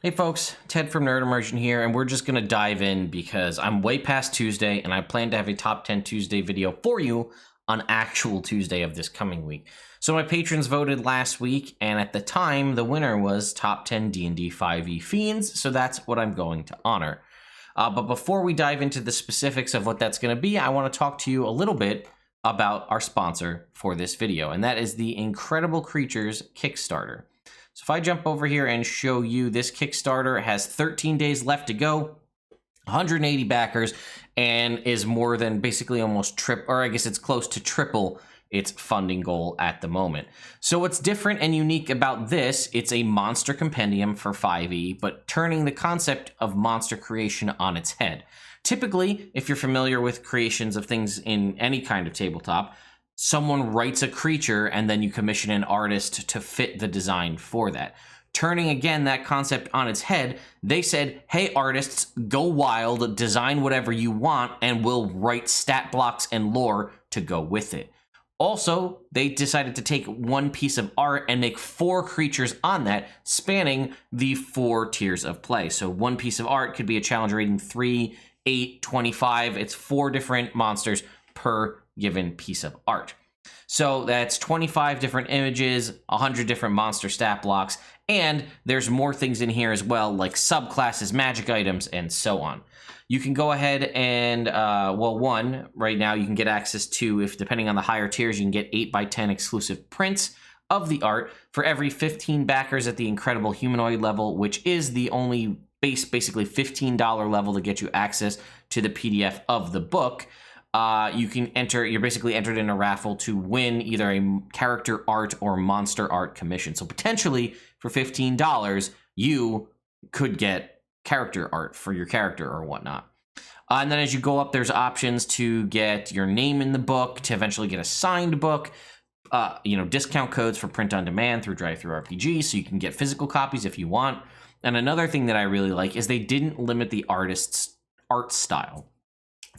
Hey folks, Ted from Immersion here, and we're just going to dive in because I'm way past Tuesday, and I plan to have a Top 10 Tuesday video for you on actual Tuesday of this coming week. So my patrons voted last week, and at the time, the winner was Top 10 D&D 5e Fiends, so that's what I'm going to honor. But before we dive into the specifics of what that's going to be, I want to talk to you a little bit about our sponsor for this video, and that is the Incredible Creatures Kickstarter. So if I jump over here and show you this Kickstarter, has 13 days left to go, 180 backers, and is more than basically almost triple, or I guess it's close to triple its funding goal at the moment. So what's different and unique about this, it's a monster compendium for 5e, but turning the concept of monster creation on its head. Typically, if you're familiar with creations of things in any kind of tabletop, someone writes a creature and then you commission an artist to fit the design for that. Turning again that concept on its head, they said, hey artists, go wild, design whatever you want, and we'll write stat blocks and lore to go with it. Also, they decided to take one piece of art and make 4 creatures on that, spanning the 4 tiers of play. So one piece of art could be a challenge rating 3, 8, 25. It's 4 different monsters per given piece of art. So that's 25 different images, 100 different monster stat blocks, and there's more things in here as well, like subclasses, magic items, and so on. You can go ahead and, right now you can get access to, if depending on the higher tiers, you can get 8x10 exclusive prints of the art for every 15 backers at the Incredible Humanoid level, which is the only basically $15 level to get you access to the PDF of the book. You can enter, you're basically entered in a raffle to win either a character art or monster art commission. So potentially for $15, you could get character art for your character or whatnot. And then as you go up, there's options to get your name in the book, to eventually get a signed book, discount codes for print on demand through DriveThruRPG, so you can get physical copies if you want. And another thing that I really like is they didn't limit the artist's art style.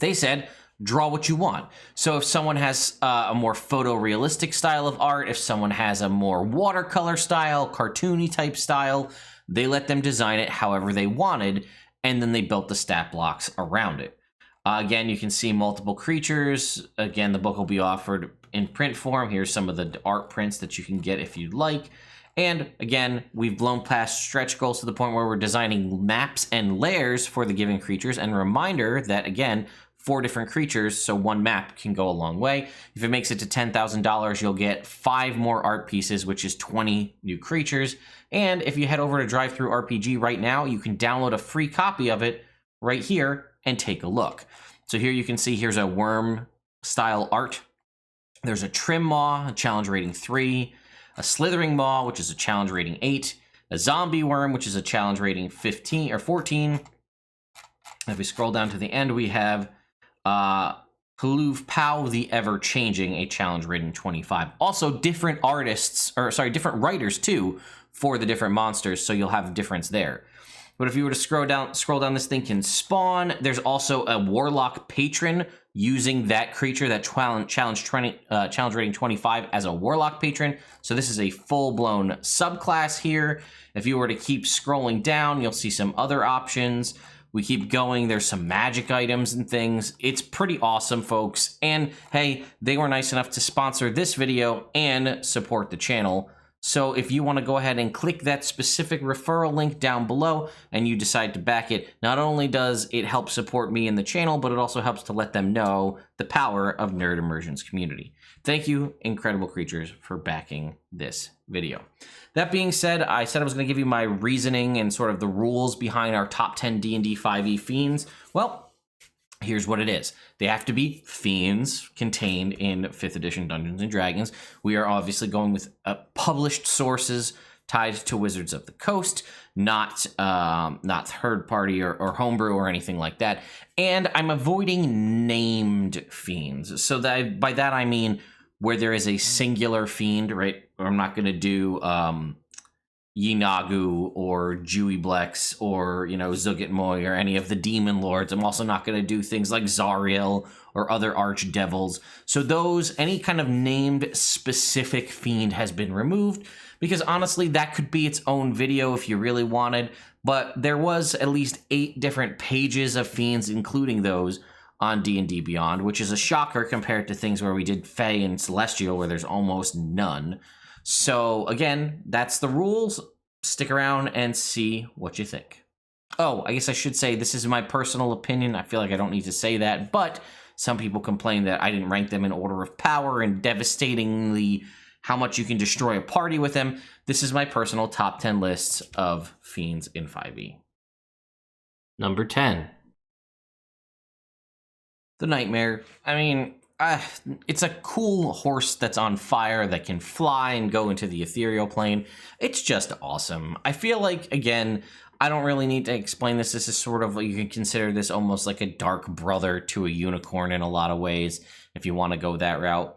They said, draw what you want. So if someone has a more photorealistic style of art, if someone has a more watercolor style, cartoony type style, they let them design it however they wanted, and then they built the stat blocks around it. Again, you can see multiple creatures. Again, the book will be offered in print form. Here's some of the art prints that you can get if you'd like. And again, we've blown past stretch goals to the point where we're designing maps and layers for the given creatures. And a reminder that, again, 4 different creatures, so one map can go a long way. If it makes it to $10,000, you'll get 5 more art pieces, which is 20 new creatures. And if you head over to DriveThruRPG right now, you can download a free copy of it right here and take a look. So here you can see, here's a worm style art. There's a trim maw, a challenge rating 3, a slithering maw, which is a challenge rating 8, a zombie worm, which is a challenge rating 15 or 14. If we scroll down to the end, we have Huluv Pow the Ever-Changing, a challenge rating 25. Also different different writers too for the different monsters, so you'll have a difference there. But if you were to scroll down, this thing can spawn. There's also a warlock patron using that creature, that challenge rating 25 as a warlock patron. So this is a full-blown subclass here. If you were to keep scrolling down, you'll see some other options. We keep going. There's some magic items and things. It's pretty awesome, folks. And hey, they were nice enough to sponsor this video and support the channel. So if you want to go ahead and click that specific referral link down below and you decide to back it, not only does it help support me and the channel, but it also helps to let them know the power of Nerd Immersion's community. Thank you, Incredible Creatures, for backing this video. That being said, I said I was going to give you my reasoning and sort of the rules behind our top 10 D&D 5e Fiends. Well, here's what it is. They have to be Fiends contained in 5th edition Dungeons & Dragons. We are obviously going with published sources tied to Wizards of the Coast, not third party or homebrew or anything like that. And I'm avoiding named Fiends. So that by that I mean where there is a singular fiend, right? Or I'm not going to do Yinagu or Juiblex or, Zugetmoy or any of the demon lords. I'm also not going to do things like Zariel or other archdevils. So any kind of named specific fiend has been removed, because honestly, that could be its own video if you really wanted. But there was at least 8 different pages of fiends, including those on D&D Beyond, which is a shocker compared to things where we did Fey and Celestial, where there's almost none. So again, that's the rules. Stick around and see what you think. Oh, I guess I should say this is my personal opinion. I feel like I don't need to say that, but some people complain that I didn't rank them in order of power and devastatingly how much you can destroy a party with them. This is my personal top 10 lists of fiends in 5e. Number 10. The Nightmare. I mean, it's a cool horse that's on fire that can fly and go into the ethereal plane. It's just awesome. I feel like, again, I don't really need to explain this. This is sort of, you can consider this almost like a dark brother to a unicorn in a lot of ways, if you want to go that route.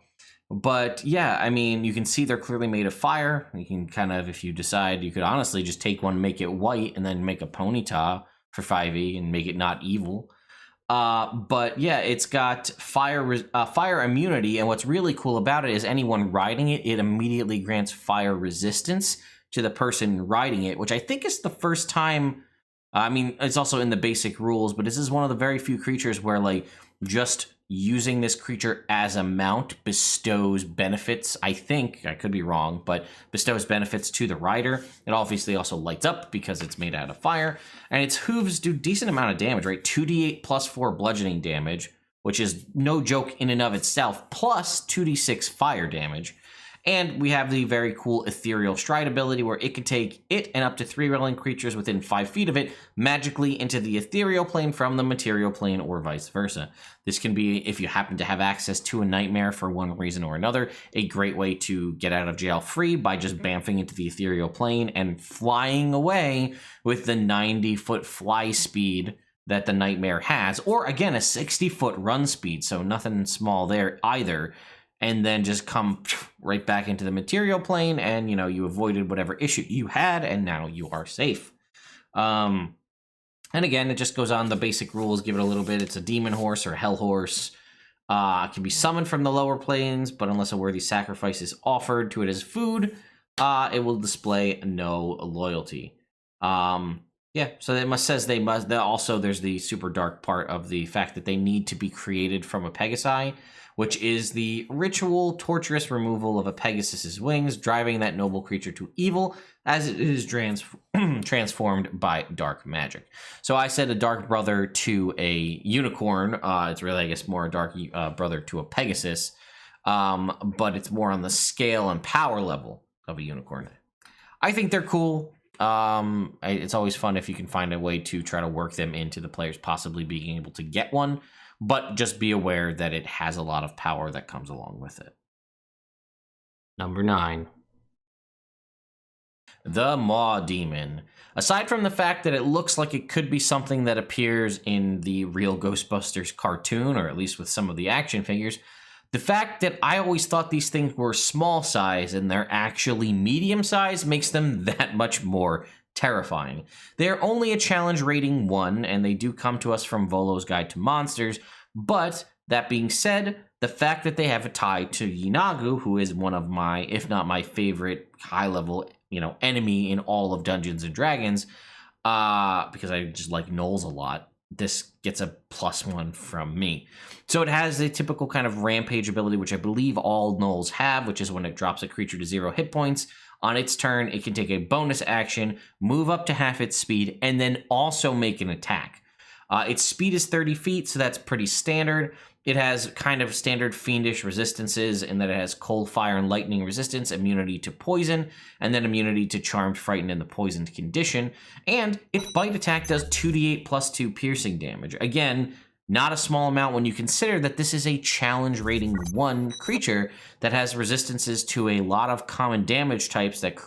But yeah, I mean, you can see they're clearly made of fire. You can kind of, if you decide, you could honestly just take one, make it white, and then make a ponyta for 5e and make it not evil. But yeah, it's got fire immunity, and what's really cool about it is anyone riding it, it immediately grants fire resistance to the person riding it, which I think is the first time. I mean, it's also in the basic rules, but this is one of the very few creatures where, like, just using this creature as a mount bestows benefits. I think, I could be wrong, but bestows benefits to the rider. It obviously also lights up because it's made out of fire, and its hooves do decent amount of damage, right? 2d8 plus 4 bludgeoning damage, which is no joke in and of itself, plus 2d6 fire damage. And we have the very cool Ethereal Stride ability, where it can take it and up to 3 rolling creatures within 5 feet of it magically into the ethereal plane from the material plane, or vice versa. This can be, if you happen to have access to a nightmare for one reason or another, a great way to get out of jail free by just bamfing into the ethereal plane and flying away with the 90-foot fly speed that the nightmare has, or again, a 60-foot run speed, so nothing small there either. And then just come right back into the material plane, and, you avoided whatever issue you had, and now you are safe. And again, it just goes on the basic rules, give it a little bit. It's a demon horse or hell horse. It can be summoned from the lower planes, but unless a worthy sacrifice is offered to it as food, it will display no loyalty. Yeah, so it says they must. Also, there's the super dark part of the fact that they need to be created from a Pegasi, which is the ritual torturous removal of a Pegasus's wings, driving that noble creature to evil as it is transformed by dark magic. So I said a dark brother to a unicorn. It's really, I guess, more a dark brother to a Pegasus, but it's more on the scale and power level of a unicorn. I think they're cool. It's always fun if you can find a way to try to work them into the players possibly being able to get one. But just be aware that it has a lot of power that comes along with it. Number 9. The Maw Demon. Aside from the fact that it looks like it could be something that appears in the real Ghostbusters cartoon, or at least with some of the action figures, the fact that I always thought these things were small size and they're actually medium size makes them that much more terrifying. They're only a challenge rating 1, and they do come to us from Volo's Guide to Monsters, but that being said, the fact that they have a tie to Yinagu, who is one of my, if not my favorite high-level, enemy in all of Dungeons & Dragons, because I just like gnolls a lot, this gets a +1 from me. So it has a typical kind of rampage ability, which I believe all gnolls have, which is when it drops a creature to 0 hit points. On its turn, it can take a bonus action, move up to half its speed, and then also make an attack. Its speed is 30 feet, so that's pretty standard. It has kind of standard fiendish resistances in that it has cold, fire, and lightning resistance, immunity to poison, and then immunity to charmed, frightened, and the poisoned condition. And its bite attack does 2d8 plus 2 piercing damage. Again, not a small amount when you consider that this is a challenge rating 1 creature that has resistances to a lot of common damage types that,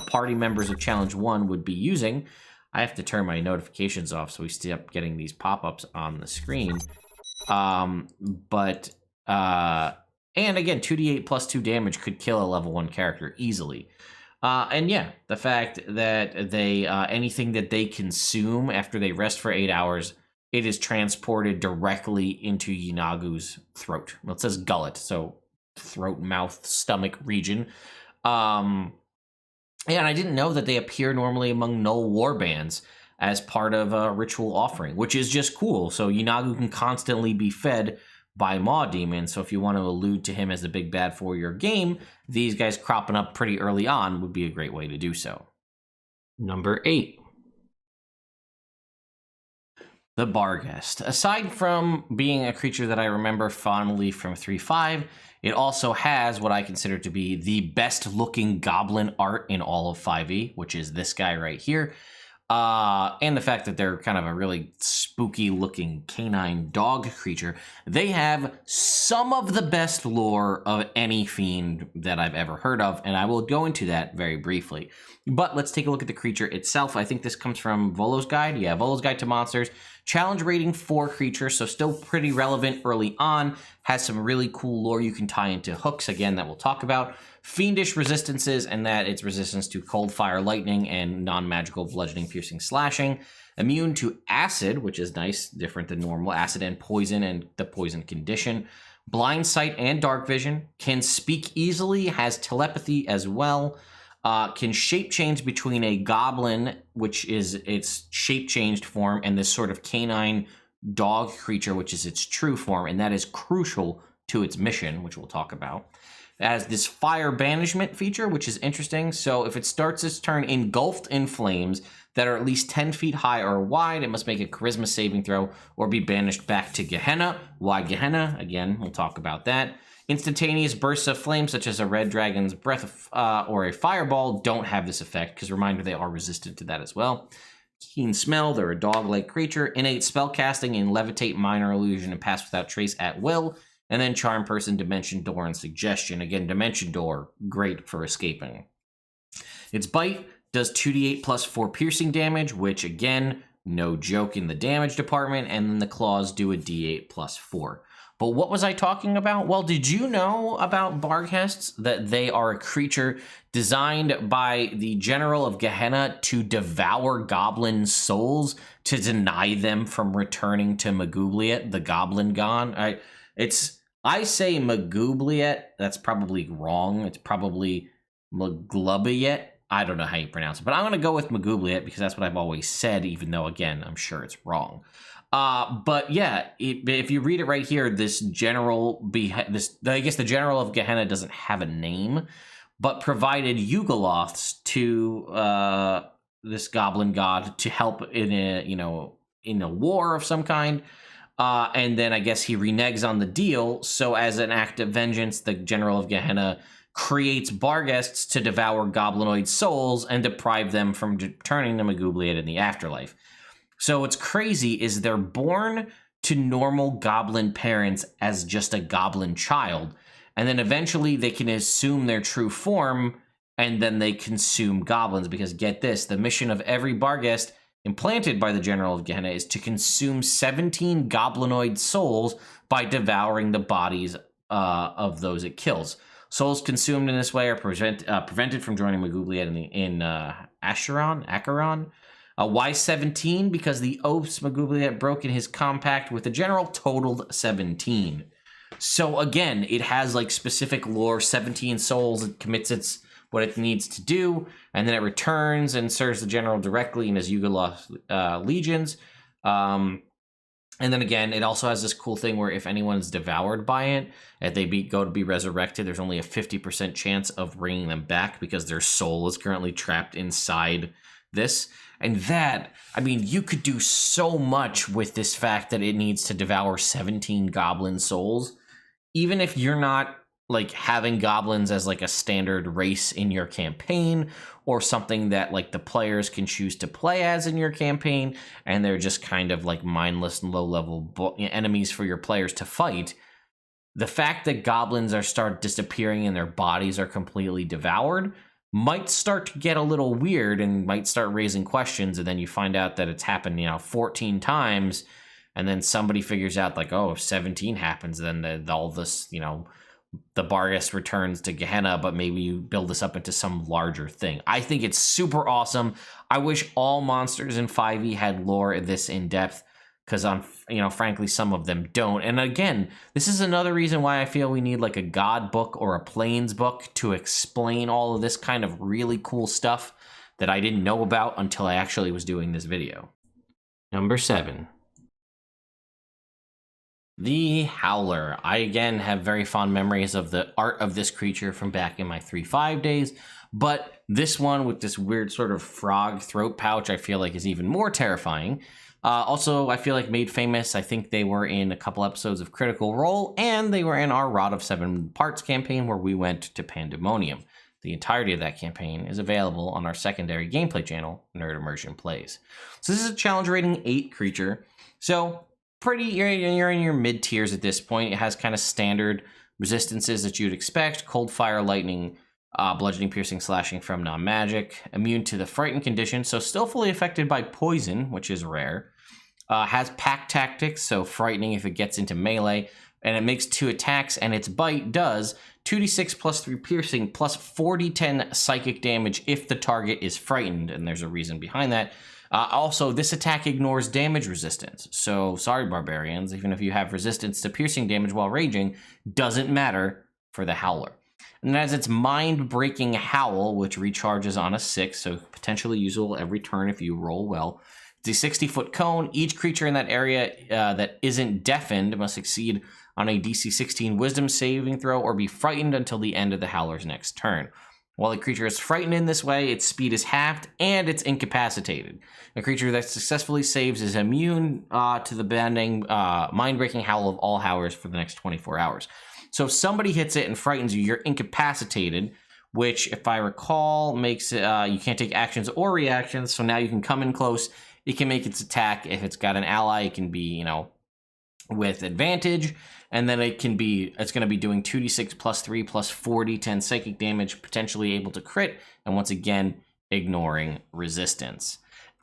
party members of challenge 1 would be using. I have to turn my notifications off so we stop getting these pop-ups on the screen. And again, 2d8 plus 2 damage could kill a level 1 character easily. And yeah, the fact that they anything that they consume after they rest for 8 hours, it is transported directly into Yinagu's throat. Well, it says gullet, so throat, mouth, stomach region. And I didn't know that they appear normally among null warbands as part of a ritual offering, which is just cool. So Yinagu can constantly be fed by Maw Demon. So if you want to allude to him as the big bad for your game, these guys cropping up pretty early on would be a great way to do so. Number 8. The Bargest. Aside from being a creature that I remember fondly from 3.5, it also has what I consider to be the best looking goblin art in all of 5e, which is this guy right here. And the fact that they're kind of a really spooky looking canine dog creature. They have some of the best lore of any fiend that I've ever heard of, and I will go into that very briefly. But let's take a look at the creature itself. I think this comes from Volo's Guide. Yeah, Volo's Guide to Monsters. Challenge rating 4 creature, so still pretty relevant early on. Has some really cool lore you can tie into hooks, again, that we'll talk about. Fiendish resistances, and that it's resistance to cold, fire, lightning, and non-magical bludgeoning, piercing, slashing. Immune to acid, which is nice, different than normal. Acid and poison, and the poison condition. Blind sight and dark vision. Can speak easily, has telepathy as well. Can shape change between a goblin, which is its shape changed form, and this sort of canine dog creature, which is its true form, and that is crucial to its mission, which we'll talk about. It has this fire banishment feature, which is interesting. So if it starts its turn engulfed in flames that are at least 10 feet high or wide, it must make a charisma saving throw or be banished back to Gehenna. Why Gehenna? Again, we'll talk about that. Instantaneous bursts of flame, such as a red dragon's breath or a fireball, don't have this effect, because reminder, they are resistant to that as well. Keen smell, they're a dog-like creature. Innate spellcasting and levitate, minor illusion, and pass without trace at will. And then charm person, dimension door, and suggestion. Again, dimension door, great for escaping. Its bite does 2d8 plus 4 piercing damage, which again, no joke in the damage department. And then the claws do a d8 plus 4. But what was I talking about? Well, did you know about Bargests, that they are a creature designed by the General of Gehenna to devour goblin souls to deny them from returning to Magoobliet, the goblin god? I say Magoobliet, that's probably wrong. It's probably Maglubiet. I don't know how you pronounce it, but I'm going to go with Magoobliet because that's what I've always said, even though, again, I'm sure it's wrong. But yeah, if you read it right here, this general, I guess the General of Gehenna doesn't have a name, but provided Yugoloths to this goblin god to help in a war of some kind. And then I guess he reneges on the deal. So as an act of vengeance, the General of Gehenna creates Bargests to devour goblinoid souls and deprive them from returning to Magoobliet in the afterlife. So what's crazy is they're born to normal goblin parents as just a goblin child, and then eventually they can assume their true form, and then they consume goblins, because get this, the mission of every Bargest implanted by the General of Gehenna is to consume 17 goblinoid souls by devouring the bodies of those it kills. Souls consumed in this way are prevented from joining Magoobliet in Acheron. Why 17? Because the oaths Magoobliet broke in his compact with the General totaled 17. So again, it has like specific lore, 17 souls, it commits what it needs to do, and then it returns and serves the General directly in his Yugoloth legions. And then again, it also has this cool thing where if anyone's devoured by it, if they go to be resurrected, there's only a 50% chance of bringing them back because their soul is currently trapped inside this. And that, I mean, you could do so much with this fact that it needs to devour 17 goblin souls. Even if you're not like having goblins as like a standard race in your campaign, or something that like the players can choose to play as in your campaign, and they're just kind of like mindless and low-level enemies for your players to fight, the fact that goblins start disappearing and their bodies are completely devoured might start to get a little weird and might start raising questions. And then you find out that it's happened, 14 times. And then somebody figures out like, oh, if 17 happens, then all this, the Bargest returns to Gehenna, but maybe you build this up into some larger thing. I think it's super awesome. I wish all monsters in 5e had lore this in depth, because frankly, some of them don't. And again, this is another reason why I feel we need like a God book or a Plains book to explain all of this kind of really cool stuff that I didn't know about until I actually was doing this video. Number 7. The Howler. I, again, have very fond memories of the art of this creature from back in my 3.5 days, but this one with this weird sort of frog throat pouch I feel like is even more terrifying. Also, I feel like made famous. I think they were in a couple episodes of Critical Role, and they were in our Rod of 7 Parts campaign where we went to Pandemonium. The entirety of that campaign is available on our secondary gameplay channel, Nerd Immersion Plays. So this is a challenge rating 8 creature. So you're in your mid tiers at this point. It has kind of standard resistances that you'd expect: cold, fire, lightning, bludgeoning, piercing, slashing from non-magic, immune to the frightened condition, so still fully affected by poison, which is rare. Has pack tactics, so frightening if it gets into melee, and it makes 2 attacks, and its bite does 2d6 plus 3 piercing plus 4d10 psychic damage if the target is frightened, and there's a reason behind that. Also, this attack ignores damage resistance, so sorry barbarians, even if you have resistance to piercing damage while raging, doesn't matter for the Howler. And it has its mind-breaking howl, which recharges on a 6, so potentially usable every turn if you roll well. It's a 60-foot cone. Each creature in that area that isn't deafened must succeed on a DC 16 Wisdom saving throw or be frightened until the end of the Howler's next turn. While a creature is frightened in this way, its speed is halved and it's incapacitated. A creature that successfully saves is immune to the bending, mind-breaking howl of all Howlers for the next 24 hours. So if somebody hits it and frightens you, you're incapacitated, which, if I recall, makes it you can't take actions or reactions. So now you can come in close. It can make its attack. If it's got an ally, it can be, with advantage. And then it's going to be doing 2d6 plus 3 plus 4d10 psychic damage, potentially able to crit, and once again, ignoring resistance.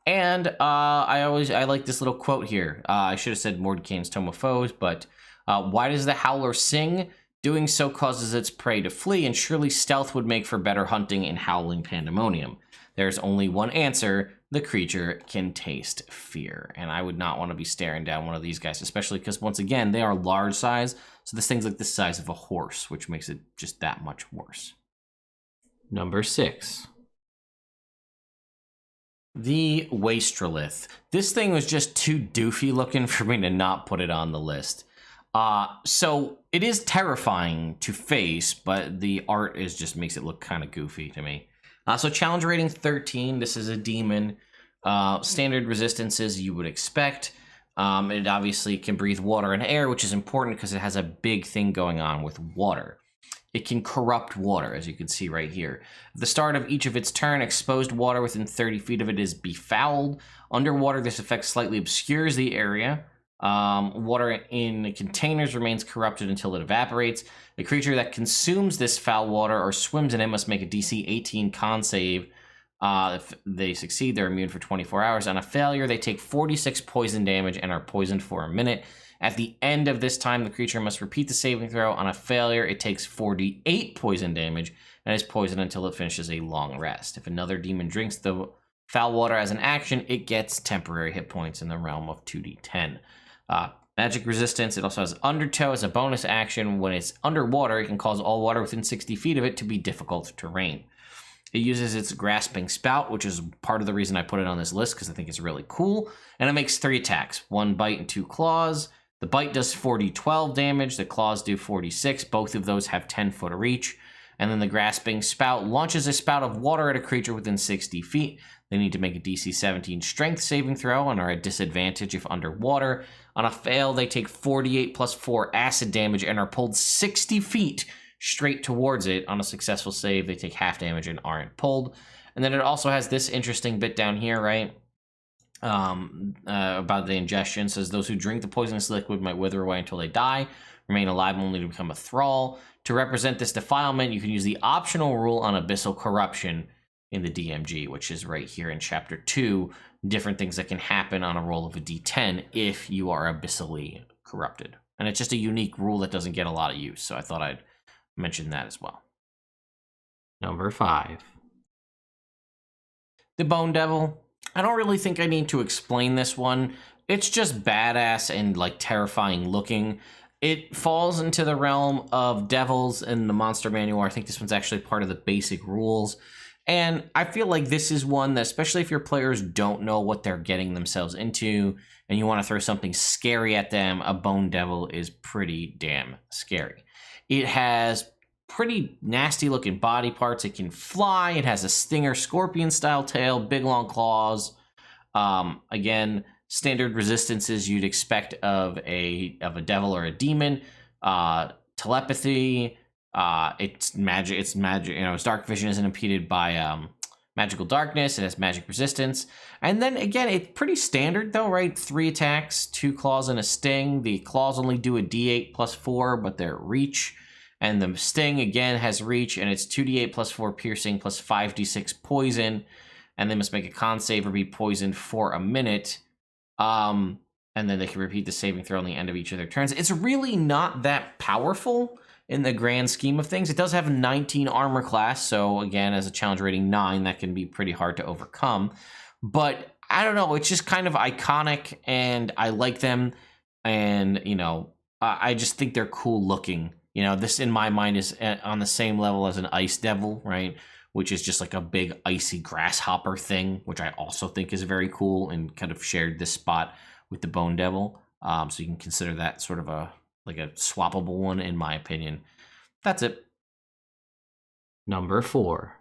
And I like this little quote here. I should have said Mordecai's Tome of Foes, but why does the Howler sing? Doing so causes its prey to flee, and surely stealth would make for better hunting in howling pandemonium. There's only one answer: the creature can taste fear. And I would not want to be staring down one of these guys, especially because, once again, they are large size. So this thing's like the size of a horse, which makes it just that much worse. Number 6. The Wastrilith. This thing was just too doofy looking for me to not put it on the list. So it is terrifying to face, but the art just makes it look kind of goofy to me. So challenge rating 13. This is a demon. Standard resistances you would expect. It obviously can breathe water and air, which is important because it has a big thing going on with water. It can corrupt water, as you can see right here. At the start of each of its turn, exposed water within 30 feet of it is befouled. Underwater, this effect slightly obscures the area. Water in containers remains corrupted until it evaporates. A creature that consumes this foul water or swims in it must make a DC 18 con save. If they succeed, they're immune for 24 hours. On a failure, they take 46 poison damage and are poisoned for a minute. At the end of this time, the creature must repeat the saving throw. On a failure, it takes 48 poison damage and is poisoned until it finishes a long rest. If another demon drinks the foul water as an action, it gets temporary hit points in the realm of 2d10. Magic resistance. It also has Undertow as a bonus action. When it's underwater, it can cause all water within 60 feet of it to be difficult terrain. It uses its grasping spout, which is part of the reason I put it on this list, because I think it's really cool. And it makes 3 attacks, 1 bite and 2 claws. The bite does 40-12 damage. The claws do 46. Both of those have 10-foot reach. And then the grasping spout launches a spout of water at a creature within 60 feet. They need to make a DC 17 strength saving throw and are at disadvantage if underwater. On a fail, they take 48 plus 4 acid damage and are pulled 60 feet straight towards it. On a successful save, they take half damage and aren't pulled. And then it also has this interesting bit down here, right? About the ingestion. It says those who drink the poisonous liquid might wither away until they die, remain alive only to become a thrall. To represent this defilement, you can use the optional rule on abyssal corruption in the DMG, which is right here in chapter 2. Different things that can happen on a roll of a d10 if you are abyssally corrupted. And it's just a unique rule that doesn't get a lot of use, so I thought I'd mention that as well. Number 5. The Bone Devil. I don't really think I need to explain this one. It's just badass and like terrifying looking. It falls into the realm of devils in the Monster Manual. I think this one's actually part of the basic rules. And I feel like this is one that, especially if your players don't know what they're getting themselves into and you want to throw something scary at them, a Bone Devil is pretty damn scary. It has pretty nasty looking body parts. It can fly. It has a stinger scorpion style tail, big long claws. Again, standard resistances you'd expect of a devil or a demon. Telepathy. It's magic. Its dark vision isn't impeded by magical darkness. It has magic resistance. And then again, it's pretty standard though, right? 3 attacks, 2 claws, and a sting. The claws only do a D8 plus 4, but they're reach. And the sting, again, has reach, and it's 2d8 plus 4 piercing plus 5d6 poison. And they must make a con save or be poisoned for a minute. And then they can repeat the saving throw on the end of each of their turns. It's really not that powerful in the grand scheme of things. It does have a 19 armor class, so again, as a challenge rating 9, that can be pretty hard to overcome. But I don't know, it's just kind of iconic, and I like them, and, I just think they're cool looking. This in my mind is on the same level as an Ice Devil, right? Which is just like a big icy grasshopper thing, which I also think is very cool and kind of shared this spot with the Bone Devil. So you can consider that sort of a swappable one, in my opinion. That's it. Number 4.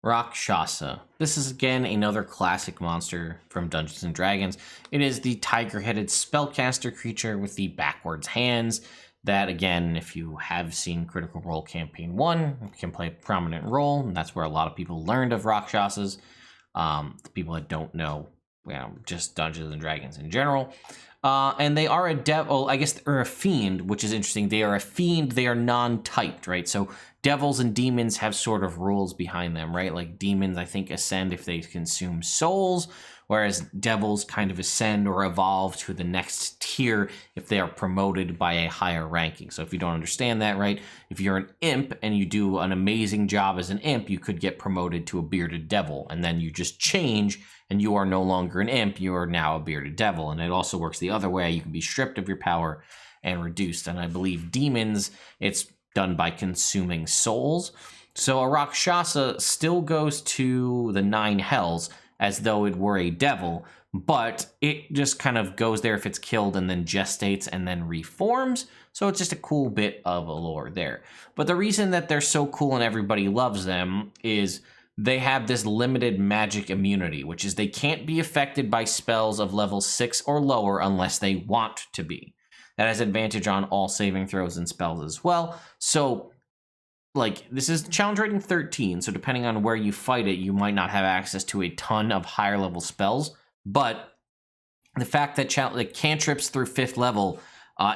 Rakshasa. This is again another classic monster from Dungeons & Dragons. It is the tiger-headed spellcaster creature with the backwards hands that, again, if you have seen Critical Role Campaign 1, can play a prominent role, and that's where a lot of people learned of Rakshasas. The people that don't know, just Dungeons & Dragons in general. And they are a devil, I guess they're a fiend, which is interesting. They are a fiend, they are non-typed, right? So devils and demons have sort of rules behind them, right? Like demons, I think, ascend if they consume souls, whereas devils kind of ascend or evolve to the next tier if they are promoted by a higher ranking. So if you don't understand that, right, if you're an imp and you do an amazing job as an imp, you could get promoted to a bearded devil, and then you just change and you are no longer an imp, you are now a bearded devil. And it also works the other way. You can be stripped of your power and reduced. And I believe demons, it's done by consuming souls. So a Rakshasa still goes to the 9 hells as though it were a devil, but it just kind of goes there if it's killed and then gestates and then reforms. So it's just a cool bit of a lore there. But the reason that they're so cool and everybody loves them is they have this limited magic immunity, which is they can't be affected by spells of level 6 or lower unless they want to be. That has advantage on all saving throws and spells as well. So, this is challenge rating 13, so depending on where you fight it, you might not have access to a ton of higher level spells, but the fact that cantrips through 5th level,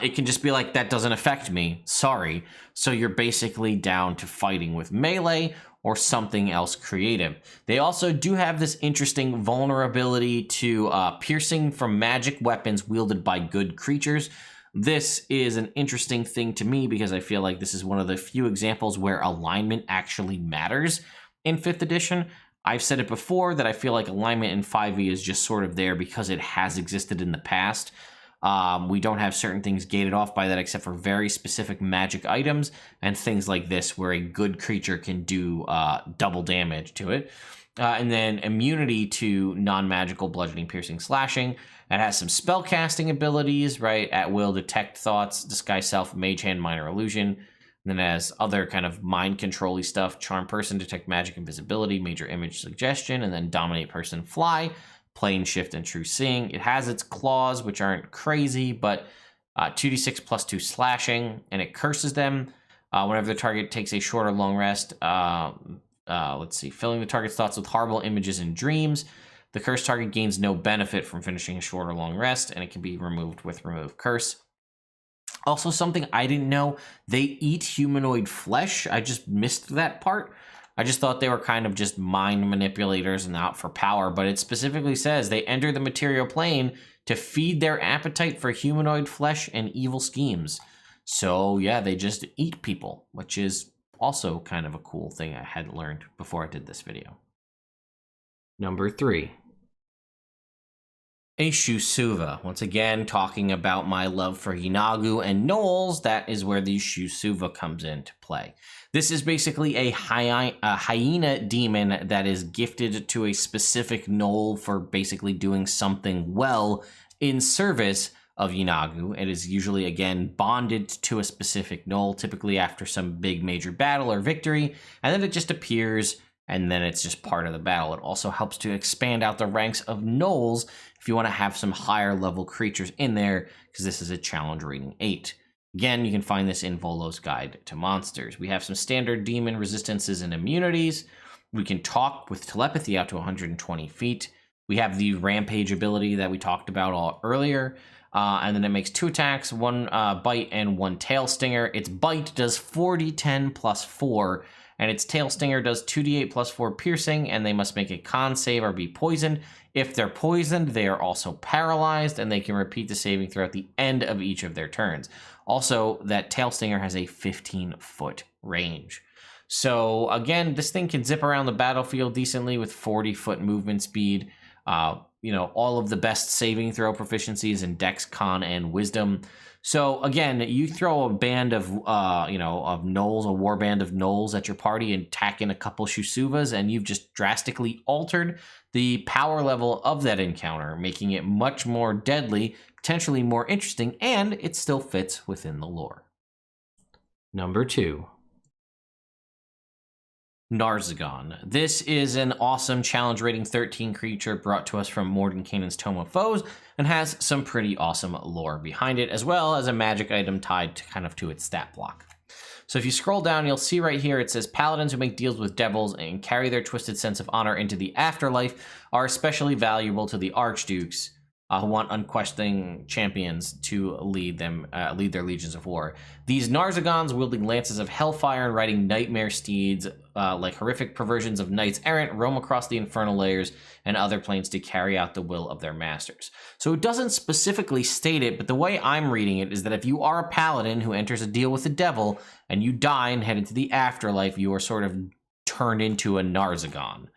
it can just be like, that doesn't affect me, sorry. So you're basically down to fighting with melee or something else creative. They also do have this interesting vulnerability to piercing from magic weapons wielded by good creatures. This is an interesting thing to me because I feel like this is one of the few examples where alignment actually matters in 5th edition. I've said it before that I feel like alignment in 5e is just sort of there because it has existed in the past. We don't have certain things gated off by that except for very specific magic items and things like this where a good creature can do double damage to it. And then immunity to non-magical bludgeoning, piercing, slashing. It has some spell casting abilities, right? At will, detect thoughts, disguise self, mage hand, minor illusion. And then it has other kind of mind control-y stuff, charm person, detect magic, invisibility, major image suggestion, and then dominate person, fly, plane shift, and true seeing. It has its claws, which aren't crazy, but 2d6 plus 2 slashing, and it curses them whenever the target takes a short or long rest. Filling the target's thoughts with horrible images and dreams. The cursed target gains no benefit from finishing a short or long rest, and it can be removed with remove curse. Also, something I didn't know, they eat humanoid flesh. I just missed that part. I just thought they were kind of just mind manipulators and out for power, but it specifically says they enter the material plane to feed their appetite for humanoid flesh and evil schemes. So yeah, they just eat people, which is also kind of a cool thing I hadn't learned before I did this video. Number 3. A Shoosuva. Once again, talking about my love for Yeenoghu and gnolls, that is where the Shoosuva comes into play. This is basically a hyena demon that is gifted to a specific gnoll for basically doing something well in service of Yeenoghu. It is usually, again, bonded to a specific gnoll, typically after some big major battle or victory, and then it just appears, and then it's just part of the battle. It also helps to expand out the ranks of gnolls if you want to have some higher level creatures in there, because this is a challenge rating 8. Again, you can find this in Volo's Guide to Monsters. We have some standard demon resistances and immunities. We can talk with telepathy out to 120 feet. We have the rampage ability that we talked about earlier. And then it makes 2 attacks, 1 bite and 1 tail stinger. Its bite does 4d10 plus 4, and its tail stinger does 2d8 plus 4 piercing, and they must make a con save or be poisoned. If they're poisoned, they are also paralyzed, and they can repeat the saving throw at the end of each of their turns. Also, that tail stinger has a 15-foot range. So again, this thing can zip around the battlefield decently with 40-foot movement speed. All of the best saving throw proficiencies in Dex, Con, and Wisdom. So again, you throw a band of gnolls, a war band of gnolls at your party and tack in a couple Shoosuvas, and you've just drastically altered the power level of that encounter, making it much more deadly, potentially more interesting, and it still fits within the lore. Number 2. Narzugon. This is an awesome challenge rating 13 creature brought to us from Mordenkainen's Tome of Foes, and has some pretty awesome lore behind it, as well as a magic item tied to its stat block. So if you scroll down, you'll see right here, it says paladins who make deals with devils and carry their twisted sense of honor into the afterlife are especially valuable to the archdukes, who want unquestioning champions to lead their legions of war. These Narzugons, wielding lances of hellfire and riding nightmare steeds, like horrific perversions of knights errant, roam across the infernal layers and other planes to carry out the will of their masters. So it doesn't specifically state it, but the way I'm reading it is that if you are a paladin who enters a deal with the devil and you die and head into the afterlife, you are sort of turned into a Narzugon.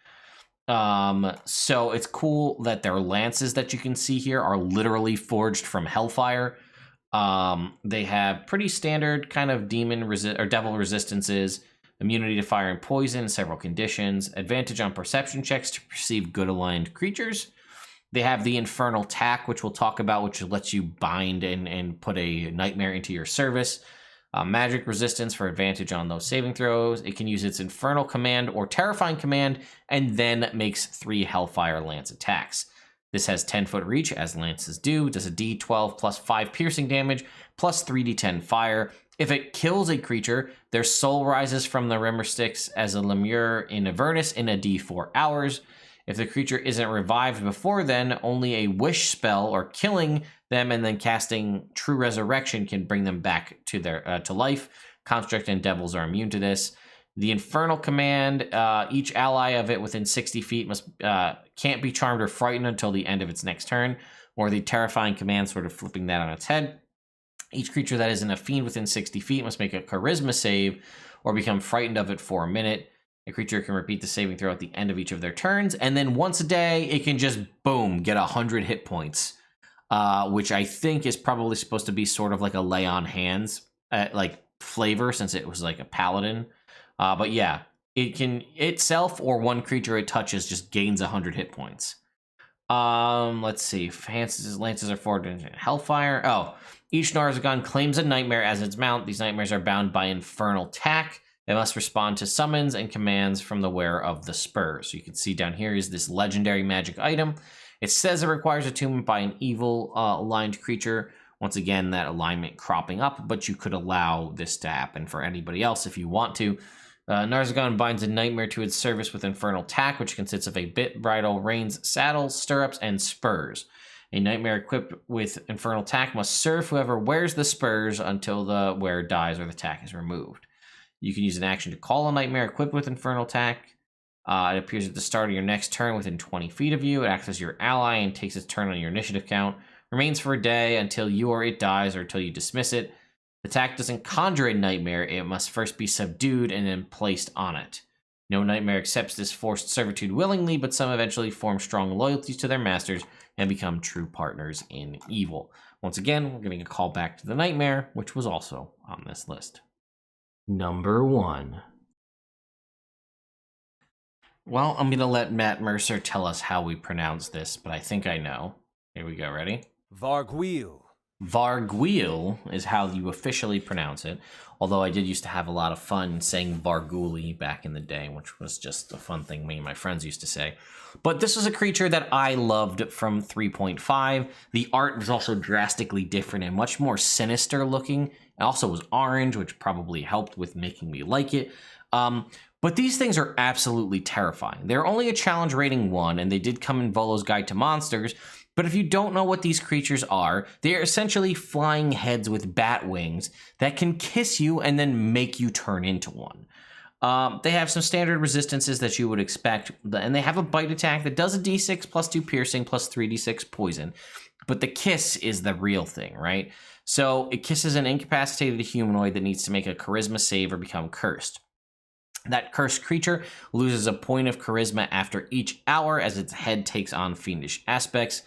So it's cool that their lances that you can see here are literally forged from hellfire. They have pretty standard kind of devil resistances, immunity to fire and poison, several conditions, advantage on perception checks to perceive good aligned creatures. They have the infernal tack, which we'll talk about, which lets you bind and put a nightmare into your service. Magic resistance for advantage on those saving throws. It can use its infernal command or terrifying command, and then makes 3 hellfire lance attacks. This has 10-foot reach, as lances do. Does a d12 plus 5 piercing damage, plus 3d10 fire. If it kills a creature, their soul rises from the rimmer sticks as a lemure in Avernus in a d4 hours. If the creature isn't revived before then, only a wish spell or killing them and then casting True Resurrection can bring them back to their to life. Construct and devils are immune to this. The infernal command, each ally of it within 60 feet can't be charmed or frightened until the end of its next turn, or the terrifying command sort of flipping that on its head. Each creature that isn't a fiend within 60 feet must make a charisma save or become frightened of it for a minute. A creature can repeat the saving throw at the end of each of their turns, and then once a day, it can just, boom, get 100 hit points, which I think is probably supposed to be sort of like a lay on hands, like flavor, since it was like a paladin. But yeah, it can itself or one creature it touches just gains 100 hit points. Let's see. Lances are forward in hellfire. Oh, each Narzugon claims a nightmare as its mount. These nightmares are bound by infernal tack. They must respond to summons and commands from the wearer of the spurs. So you can see down here is this legendary magic item. It says it requires attunement by an evil aligned creature. Once again, that alignment cropping up, but you could allow this to happen for anybody else if you want to. Narzugon binds a nightmare to its service with infernal tack, which consists of a bit, bridle, reins, saddle, stirrups, and spurs. A nightmare equipped with infernal tack must serve whoever wears the spurs until the wearer dies or the tack is removed. You can use an action to call a nightmare equipped with infernal tack. It appears at the start of your next turn within 20 feet of you. It acts as your ally and takes its turn on your initiative count. Remains for a day until you or it dies or until you dismiss it. The attack doesn't conjure a nightmare, it must first be subdued and then placed on it. No nightmare accepts this forced servitude willingly, but some eventually form strong loyalties to their masters and become true partners in evil. Once again, we're getting a call back to the nightmare, which was also on this list. Number 1. Well, I'm going to let Matt Mercer tell us how we pronounce this, but I think I know. Here we go, ready? Vargouille. Vargouille is how you officially pronounce it, although I did used to have a lot of fun saying Vargouille back in the day, which was just a fun thing me and my friends used to say. But this was a creature that I loved from 3.5. The art was also drastically different and much more sinister looking. It also was orange, which probably helped with making me like it. But these things are absolutely terrifying. They're only a challenge rating 1, and they did come in Volo's Guide to Monsters. But if you don't know what these creatures are, they are essentially flying heads with bat wings that can kiss you and then make you turn into one. They have some standard resistances that you would expect, and they have a bite attack that does a d6 plus 2 piercing plus 3d6 poison. But the kiss is the real thing, right? So it kisses an incapacitated humanoid that needs to make a charisma save or become cursed. That cursed creature loses a point of charisma after each hour as its head takes on fiendish aspects.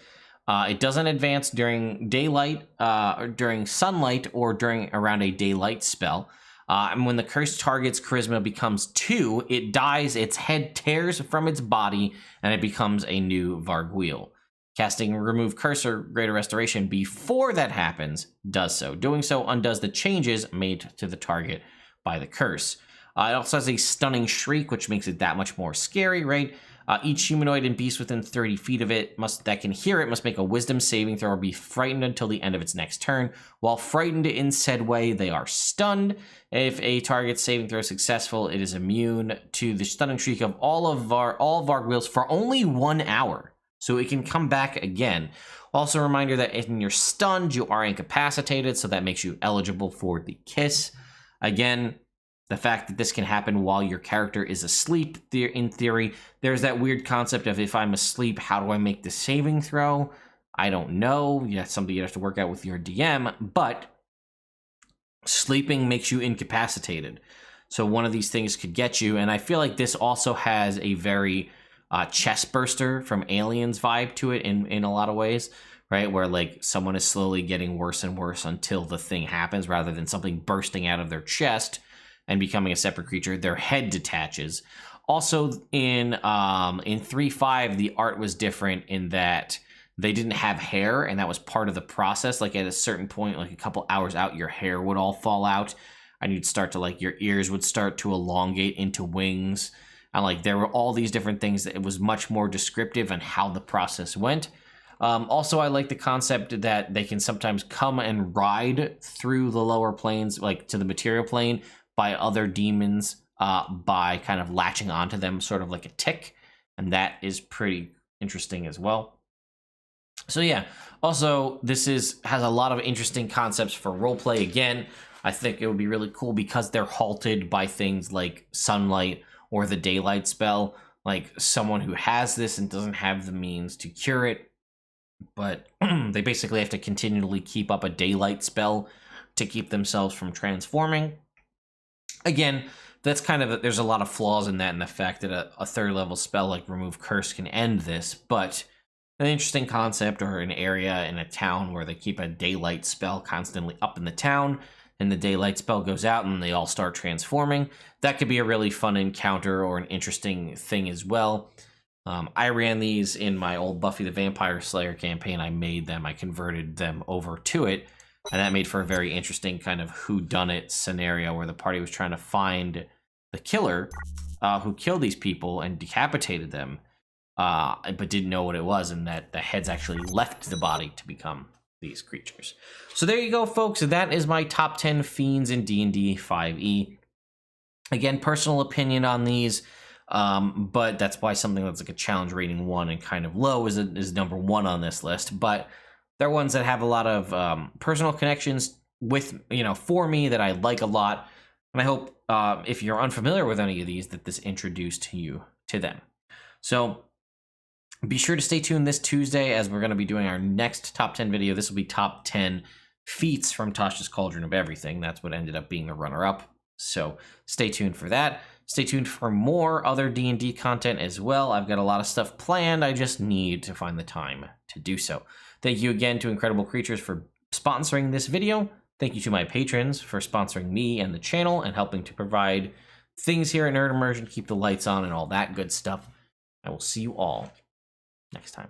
It doesn't advance during daylight, or during sunlight, or during around a daylight spell. And when the cursed target's charisma becomes 2, it dies, its head tears from its body, and it becomes a new Vargouille. Casting Remove Curse or Greater Restoration before that happens does so. Doing so undoes the changes made to the target by the curse. It also has a Stunning Shriek, which makes it that much more scary, right? Each humanoid and beast within 30 feet of it that can hear it must make a wisdom saving throw or be frightened until the end of its next turn. While frightened in said way, they are stunned. If a target's saving throw is successful, it is immune to the Stunning Shriek of all Vargouilles for only 1 hour. So it can come back again. Also a reminder that when you're stunned, you are incapacitated, so that makes you eligible for the kiss. Again, the fact that this can happen while your character is asleep, in theory, there's that weird concept of if I'm asleep, how do I make the saving throw? I don't know. That's something you have to work out with your DM, but sleeping makes you incapacitated. So one of these things could get you, and I feel like this also has a very chest burster from Aliens vibe to it in a lot of ways, right? Where like someone is slowly getting worse and worse until the thing happens, rather than something bursting out of their chest and becoming a separate creature. Their head detaches. Also in 3.5, the art was different in that they didn't have hair, and that was part of the process. Like at a certain point, like a couple hours out, your hair would all fall out, and you'd start to like, your ears would start to elongate into wings. And like there were all these different things that it was much more descriptive on how the process went. Also, I like the concept that they can sometimes come and ride through the lower planes, like to the material plane, by other demons by kind of latching onto them, sort of like a tick, and that is pretty interesting as well. So yeah, also this has a lot of interesting concepts for roleplay. Again, I think it would be really cool because they're halted by things like sunlight or the daylight spell, like someone who has this and doesn't have the means to cure it, but they basically have to continually keep up a daylight spell to keep themselves from transforming. Again, that's kind of, there's a lot of flaws in that, and the fact that a 3rd level spell like Remove Curse can end this, but an interesting concept, or an area in a town where they keep a daylight spell constantly up in the town, and the daylight spell goes out and they all start transforming. That could be a really fun encounter or an interesting thing as well. I ran these in my old Buffy the Vampire Slayer campaign. I made them, I converted them over to it. And that made for a very interesting kind of whodunit scenario where the party was trying to find the killer who killed these people and decapitated them, but didn't know what it was, and that the heads actually left the body to become these creatures. So there you go, folks. That is my top 10 fiends in D&D 5e. Again, personal opinion on these, but that's why something that's like a challenge rating 1 and kind of low is number 1 on this list. But they're ones that have a lot of personal connections with, for me, that I like a lot. And I hope if you're unfamiliar with any of these, that this introduced you to them. So be sure to stay tuned this Tuesday as we're going to be doing our next top 10 video. This will be top 10 feats from Tasha's Cauldron of Everything. That's what ended up being the runner-up. So stay tuned for that. Stay tuned for more other D&D content as well. I've got a lot of stuff planned. I just need to find the time to do so. Thank you again to Incredible Creatures for sponsoring this video. Thank you to my patrons for sponsoring me and the channel and helping to provide things here at Nerd Immersion, keep the lights on and all that good stuff. I will see you all next time.